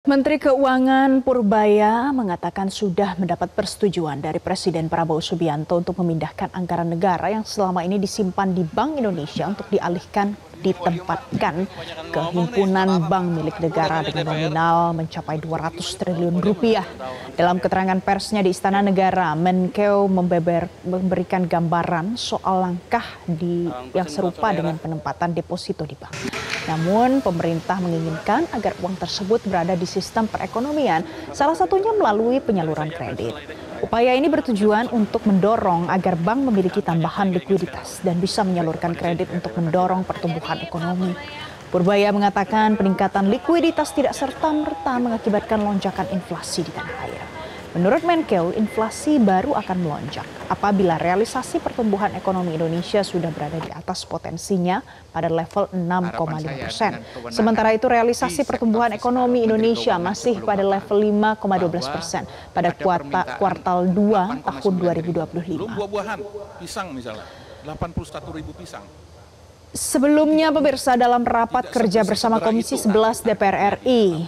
Menteri Keuangan Purbaya mengatakan sudah mendapat persetujuan dari Presiden Prabowo Subianto untuk memindahkan anggaran negara yang selama ini disimpan di Bank Indonesia untuk ditempatkan ke himpunan bank milik negara dengan nominal mencapai 200 triliun rupiah. Dalam keterangan persnya di Istana Negara, Menkeu memberikan gambaran soal langkah yang serupa dengan penempatan deposito di bank. Namun pemerintah menginginkan agar uang tersebut berada di sistem perekonomian, salah satunya melalui penyaluran kredit. Upaya ini bertujuan untuk mendorong agar bank memiliki tambahan likuiditas dan bisa menyalurkan kredit untuk mendorong pertumbuhan ekonomi. Purbaya mengatakan peningkatan likuiditas tidak serta-merta mengakibatkan lonjakan inflasi di tanah air. Menurut Menkeu, inflasi baru akan melonjak apabila realisasi pertumbuhan ekonomi Indonesia sudah berada di atas potensinya pada level 6,5%. Sementara itu realisasi pertumbuhan ekonomi Indonesia masih pada level 5,12% pada kuartal 2 tahun 2025. Belum buah-buahan, pisang misalnya, 81.000 pisang. Sebelumnya pemirsa, dalam rapat kerja bersama Komisi 11 DPR RI,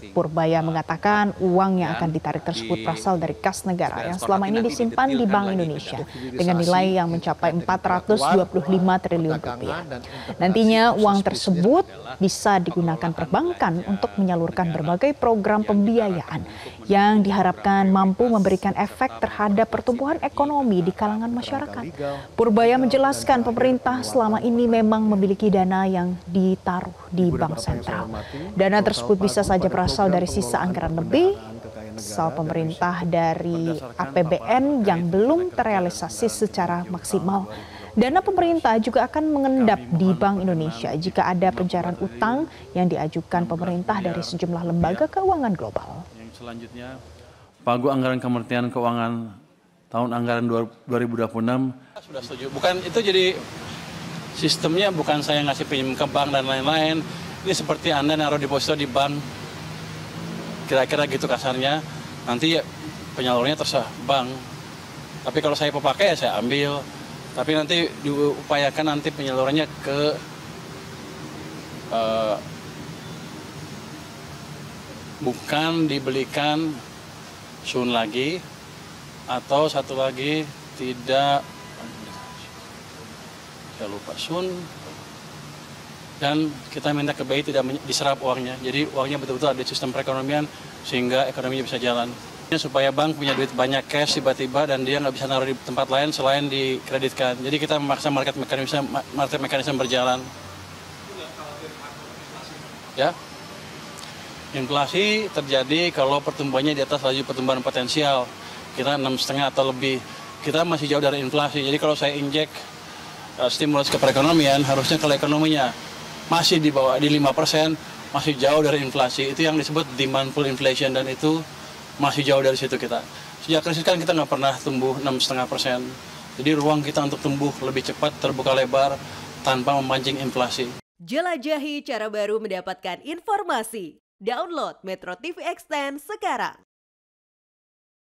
Purbaya mengatakan uang yang akan ditarik tersebut berasal dari kas negara yang selama ini disimpan di Bank Indonesia dengan nilai yang mencapai 425 triliun rupiah. Nantinya uang tersebut bisa digunakan perbankan untuk menyalurkan berbagai program pembiayaan yang diharapkan mampu memberikan efek terhadap pertumbuhan ekonomi di kalangan masyarakat. Purbaya menjelaskan pemerintah selama ini memang memiliki dana yang ditaruh di bank sentral. Dana tersebut bisa saja berasal dari sisa anggaran lebih, asal pemerintah dari APBN yang belum terrealisasi secara maksimal. Dana pemerintah juga akan mengendap di Bank Indonesia jika ada pencairan utang yang diajukan pemerintah dari sejumlah lembaga keuangan global. Selanjutnya, Pagu Anggaran Kementerian Keuangan tahun anggaran 2026. Sudah setuju. Bukan itu, jadi sistemnya bukan saya ngasih pinjam ke bank dan lain-lain. Ini seperti Anda naruh deposito di bank. Kira-kira gitu kasarnya. Nanti ya penyalurnya terserah bank. Tapi kalau saya pakai ya saya ambil. Tapi nanti diupayakan nanti penyalurannya ke bukan dibelikan sun lagi, atau satu lagi tidak, saya lupa, sun, dan kita minta ke BI tidak diserap uangnya. Jadi uangnya betul-betul ada di sistem perekonomian sehingga ekonominya bisa jalan. Supaya bank punya duit banyak cash tiba-tiba dan dia nggak bisa naruh di tempat lain selain dikreditkan. Jadi kita memaksa market mekanisme berjalan. Ya, inflasi terjadi kalau pertumbuhannya di atas laju pertumbuhan potensial. Kita 6,5 atau lebih. Kita masih jauh dari inflasi. Jadi kalau saya injek stimulus ke perekonomian, harusnya kalau ekonominya masih di bawah di 5%, masih jauh dari inflasi. Itu yang disebut demandful inflation, dan itu masih jauh dari situ kita. Sejak krisis kan kita nggak pernah tumbuh 6,5%. Jadi ruang kita untuk tumbuh lebih cepat, terbuka lebar, tanpa memancing inflasi. Jelajahi cara baru mendapatkan informasi. Download Metro TV Extend sekarang.